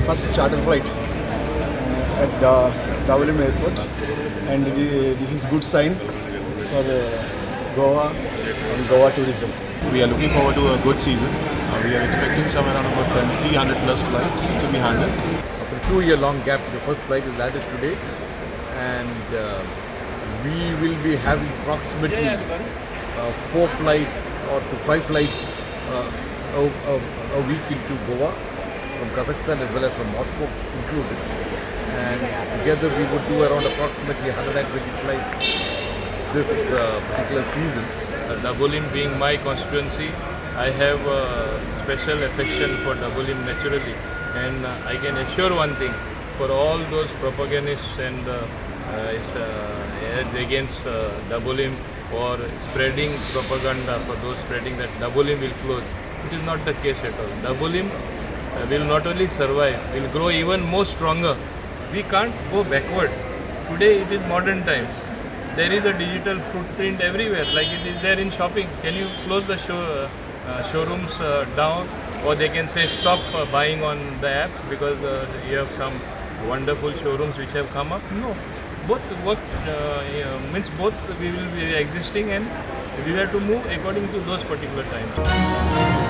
first charter flight at Davalem Airport, and this is good sign for Goa and Goa tourism. We are looking forward to a good season. We are expecting somewhere around about 300 plus flights to be handled. After a 2-year-long gap, the first flight is added today, and we will be having approximately 4 flights or to 5 flights a week into Goa from Kazakhstan as well as from Moscow included. And together we would do around approximately 120 flights this particular season. Dabolim being my constituency, I have a special affection for Dabolim naturally, and I can assure one thing, for all those propagandists and ads against Dabolim or spreading propaganda for those spreading that Dabolim will close, it is not the case at all. Dabolim will not only survive, will grow even more stronger. We can't go backward. Today it is modern times. There is a digital footprint everywhere, like it is there in shopping. Can you close the showrooms down, or they can say stop buying on the app because you have some wonderful showrooms which have come up? No. Both work means both we will be existing, and we have to move according to those particular times.